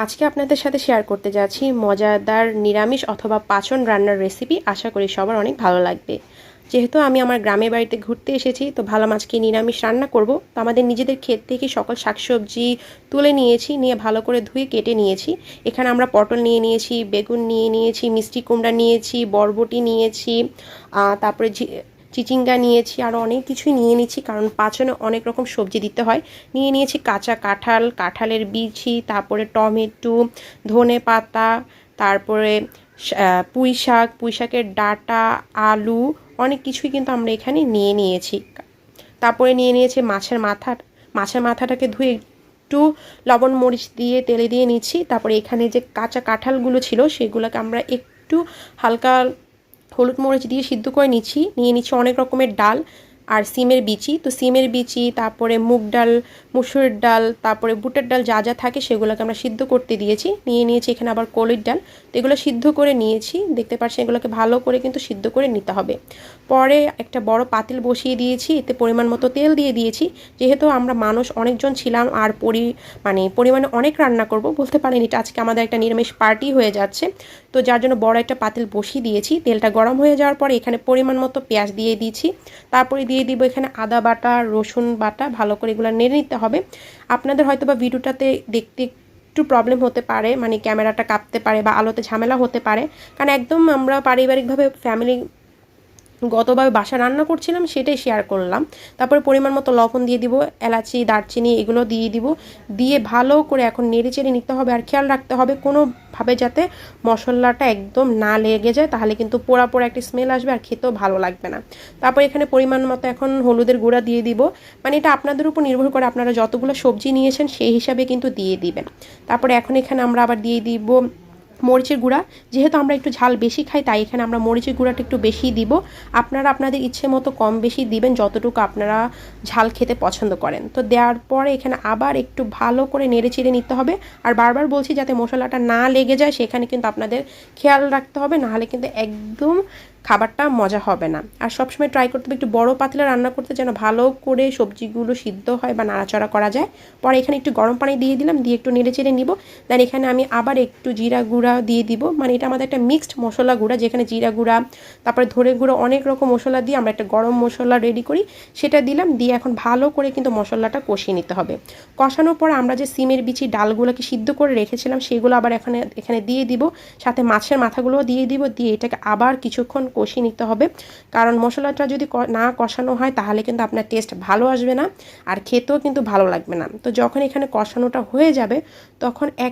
আজকে আপনাদের সাথে শেয়ার করতে যাচ্ছি মজাদার নিরামিষ অথবা পাঁচন রান্নার রেসিপি। আশা করি সবার অনেক ভালো লাগবে। যেহেতু আমি আমার গ্রামের বাড়িতে ঘুরতে এসেছি, তো ভাবলাম আজকে নিরামিষ রান্না করব। তো আমাদের নিজেদের ক্ষেত থেকে সকল শাকসবজি তুলে নিয়েছি, নিয়ে ভালো করে ধুয়ে কেটে নিয়েছি। এখানে আমরা পটল নিয়ে নিয়েছি, বেগুন নিয়ে নিয়েছি, মিষ্টি কুমড়া নিয়েছি, বরবটি নিয়েছি, তারপরে চিচিঙ্গা নিয়েছি, আরও অনেক কিছুই নিয়ে নিচ্ছি, কারণ পাঁচনে অনেক রকম সবজি দিতে হয়। নিয়ে নিয়েছি কাঁচা কাঁঠাল, কাঁঠালের বিচি, তারপরে টমেটো, ধনে পাতা, তারপরে পুঁই শাক, পুঁই শাকের ডাঁটা, আলু, অনেক কিছুই কিন্তু আমরা এখানে নিয়ে নিয়েছি। তারপরে নিয়ে নিয়েছি মাছের মাথাটাকে ধুয়ে একটু লবণ মরিচ দিয়ে তেলে দিয়ে নিচ্ছি। তারপরে এখানে যে কাঁচা কাঁঠালগুলো ছিল সেগুলোকে আমরা একটু হালকা হলুদ মরিচ দিয়ে সিদ্ধ করে নিচ্ছি। নিয়ে নিচ্ছি অনেক রকমের ডাল আর সিমের বিচি। তো সিমের বিচি, তারপরে মুগ ডাল, মুসুর ডাল, তারপরে বুটের ডাল, যা যা থাকে সেগুলোকে আমরা সিদ্ধ করতে দিয়েছি। নিয়ে নিয়েছি এখানে আবার কলির ডাল। তো এগুলো সিদ্ধ করে নিয়েছি, দেখতে পাচ্ছেন। এগুলোকে ভালো করে কিন্তু সিদ্ধ করে নিতে হবে। পরে একটা বড় পাতিল বসিয়ে দিয়েছি, এতে পরিমাণ মতো তেল দিয়ে দিয়েছি। যেহেতু আমরা মানুষ অনেকজন ছিলাম আর পরিমাণে অনেক রান্না করব, বলতে পারেন এটা আজকে আমাদের একটা নিরামিষ পার্টি হয়ে যাচ্ছে। তো যার জন্য বড় একটা পাতিল বসিয়ে দিয়েছি। তেলটা গরম হয়ে যাওয়ার পরে এখানে পরিমাণ মতো পেঁয়াজ দিয়ে দিয়েছি। তারপরে দিয়ে দিব এখানে আদা বাটা, রসুন বাটা, ভালো করে এগুলো নেড়ে নিতে হবে। আপনাদের হয়তো বা ভিডিওটাতে দেখতে একটু প্রবলেম হতে পারে, মানে ক্যামেরাটা কাঁপতে পারে বা আলোতে ঝামেলা হতে পারে, কারণ একদম আমরা পারিবারিকভাবে গতভাবে বাসা রান্না করছিলাম, সেটাই শেয়ার করলাম। তারপরে পরিমাণ মতো লবণ দিয়ে দিব, এলাচি, দারচিনি এগুলো দিয়ে দিব। দিয়ে ভালো করে এখন নেড়ে চেড়ে নিতে হবে। আর খেয়াল রাখতে হবে কোনোভাবে যাতে মশলাটা একদম না লেগে যায়, তাহলে কিন্তু পোড়া পোড়া একটা স্মেল আসবে আর খেতেও ভালো লাগবে না। তারপর এখানে পরিমাণ মতো এখন হলুদের গুঁড়া দিয়ে দিব। মানে এটা আপনাদের উপর নির্ভর করে, আপনারা যতগুলো সবজি নিয়েছেন সেই হিসাবে কিন্তু দিয়ে দিবেন। তারপরে এখন এখানে আমরা আবার দিয়ে দিব মরিচের গুঁড়া। যেহেতু আমরা একটু ঝাল বেশি খাই, তাই এখানে আমরা মরিচের গুঁড়াটা একটু বেশি দিব। আপনারা আপনাদের ইচ্ছে মতো কম বেশি দিবেন, যতটুকু আপনারা ঝাল খেতে পছন্দ করেন। তো দেওয়ার পরে এখানে আবার একটু ভালো করে নেড়ে চেড়ে নিতে হবে। আর বারবার বলছি যাতে মশলাটা না লেগে যায়, সেখানে কিন্তু আপনাদের খেয়াল রাখতে হবে, নাহলে কিন্তু একদম খাবারটা মজা হবে না। আর সবসময় ট্রাই করতে হবে একটু বড় পাতিলে রান্না করতে, যেন ভালো করে সবজিগুলো সিদ্ধ হয় বা নাড়াচাড়া করা যায়। পরে এখানে একটু গরম পানি দিয়ে দিলাম, দিয়ে একটু নেড়ে চেড়ে নিব। দেন এখানে আমি আবার একটু জিরা গুঁড়া দিয়ে দিব। মানে এটা আমাদের একটা মিক্সড মশলা গুঁড়া, যেখানে জিরা গুঁড়া, তারপরে ধরে গুঁড়ো, অনেক রকম মশলা দিয়ে আমরা একটা গরম মশলা রেডি করি, সেটা দিলাম। দিয়ে এখন ভালো করে কিন্তু মশলাটা কষিয়ে নিতে হবে। কষানোর পর আমরা যে সিমের বিচি ডালগুলোকে সিদ্ধ করে রেখেছিলাম সেগুলো আবার এখানে দিয়ে দিব, সাথে মাছের মাথাগুলোও দিয়ে দিব। দিয়ে এটাকে আবার কিছুক্ষণ কষিয়ে নিতে হবে, কারণ মশলাটা যদি না কষানো হয় তাহলে কিন্তু আপনার টেস্ট ভালো আসবে না আর খেতেও কিন্তু ভালো লাগবে না। তো যখন এখানে কষানোটা হয়ে যাবে, তখন এক